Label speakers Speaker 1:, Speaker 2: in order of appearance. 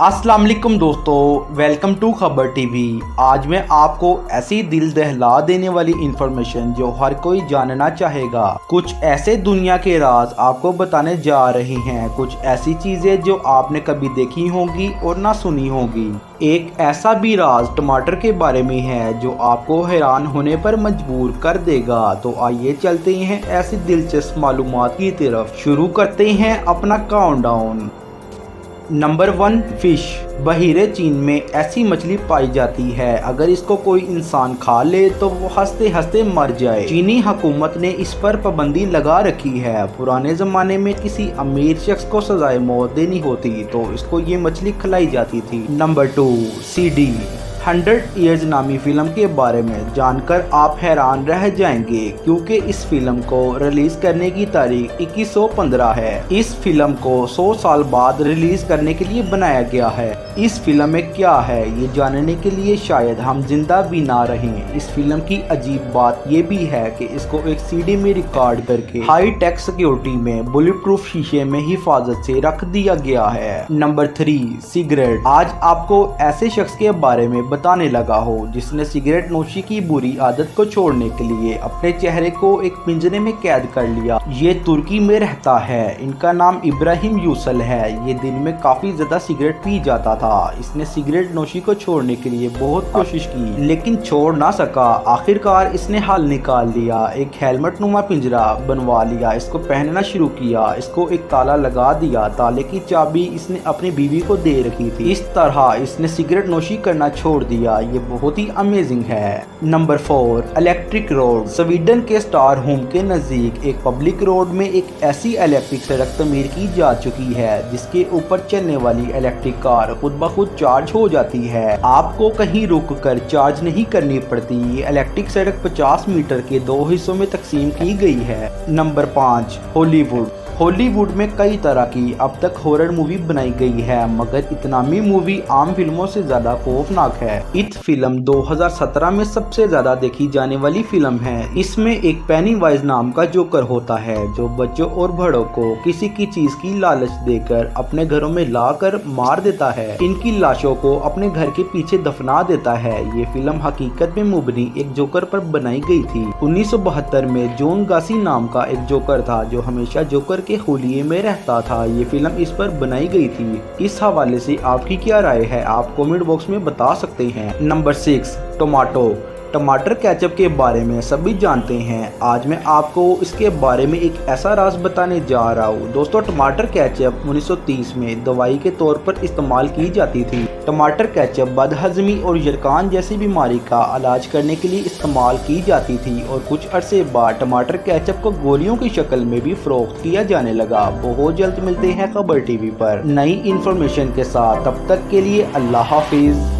Speaker 1: अस्सलाम वालेकुम दोस्तों, वेलकम टू खबर टीवी। आज मैं आपको ऐसी दिल दहला देने वाली इंफॉर्मेशन जो हर कोई जानना चाहेगा, कुछ ऐसे दुनिया के राज आपको बताने जा रहे हैं। कुछ ऐसी चीजें जो आपने कभी देखी होंगी और ना सुनी होगी। एक ऐसा भी राज टमाटर के बारे में है जो आपको हैरान होने पर मजबूर कर देगा। तो आइए चलते हैं ऐसी दिलचस्प मालूमात की तरफ। शुरू करते हैं अपना काउंटडाउन। Number 1, fish. बहीरे चीन में ऐसी मछली पाई जाती है, अगर इसको कोई इंसान खा ले तो वो हंसते हंसते मर जाए। चीनी हुकूमत ने इस पर पाबंदी लगा रखी है। पुराने जमाने में किसी अमीर शख्स को सजाए मौत देनी होती तो इसको ये मछली खिलाई जाती थी। Number 2, CD. 100 ईयर्स नामी फिल्म के बारे में जानकर आप हैरान रह जाएंगे, क्योंकि इस फिल्म को रिलीज करने की तारीख 2115 है। इस फिल्म को 100 साल बाद रिलीज करने के लिए बनाया गया है। इस फिल्म में क्या है ये जानने के लिए शायद हम जिंदा भी ना रहें। इस फिल्म की अजीब बात ये भी है कि इसको एक सीडी में रिकॉर्ड करके हाई टेक सिक्योरिटी में बुलेट प्रूफ शीशे में हिफाजत से रख दिया गया है। Number 3, cigarette. आज आपको ऐसे शख्स के बारे में बताने लगा हो जिसने सिगरेट नोशी की बुरी आदत को छोड़ने के लिए अपने चेहरे को एक पिंजरे में कैद कर लिया। ये तुर्की में रहता है। इनका नाम इब्राहिम यूसल है। ये दिन में काफी ज्यादा सिगरेट पी जाता था। इसने सिगरेट नोशी को छोड़ने के लिए बहुत कोशिश की, लेकिन छोड़ ना सका। आखिरकार इसने हल निकाल लिया। एक हेलमेट नुमा पिंजरा बनवा लिया, इसको पहनना शुरू किया, इसको एक ताला लगा दिया। ताले की चाबी इसने अपनी बीवी को दे रखी थी। इस तरह इसने सिगरेट नोशी करना छोड़ दिया। ये बहुत ही अमेजिंग है। Number 4, electric road. स्वीडन के स्टार होम के नजदीक एक पब्लिक रोड में एक ऐसी इलेक्ट्रिक सड़क तमीर की जा चुकी है जिसके ऊपर चलने वाली इलेक्ट्रिक कार खुद ब खुद चार्ज हो जाती है। आपको कहीं रुक कर चार्ज नहीं करनी पड़ती। ये इलेक्ट्रिक सड़क 50 मीटर के 2 हिस्सों में तकसीम की गई है। Number 5, Hollywood. हॉलीवुड में कई तरह की अब तक हॉरर मूवी बनाई गई है, मगर इतनामी मूवी आम फिल्मों से ज्यादा खौफनाक है। इट फिल्म 2017 में सबसे ज्यादा देखी जाने वाली फिल्म है। इसमें एक पेनीवाइज नाम का जोकर होता है जो बच्चों और बड़ों को किसी की चीज की लालच देकर अपने घरों में लाकर मार देता है। इनकी लाशों को अपने घर के पीछे दफना देता है। ये फिल्म हकीकत में मुबनी एक जोकर पर बनाई गई थी। 1972 में जॉन गासी नाम का एक जोकर था जो हमेशा जोकर के होलिये में रहता था। ये फिल्म इस पर बनाई गई थी। इस हवाले से आपकी क्या राय है, आप कमेंट बॉक्स में बता सकते हैं। Number 6, tomato. टमाटर केचप के बारे में सभी जानते हैं। आज मैं आपको इसके बारे में एक ऐसा राज बताने जा रहा हूँ। दोस्तों, टमाटर केचप 1930 में दवाई के तौर पर इस्तेमाल की जाती थी। टमाटर केचप बदहजमी और यरकान जैसी बीमारी का इलाज करने के लिए इस्तेमाल की जाती थी और कुछ अरसे बाद टमाटर केचप को गोलियों की शक्ल में भी फरोख्त किया जाने लगा। बहुत जल्द मिलते हैं खबर टीवी पर नई इंफॉर्मेशन के साथ। तब तक के लिए अल्लाह हाफिज।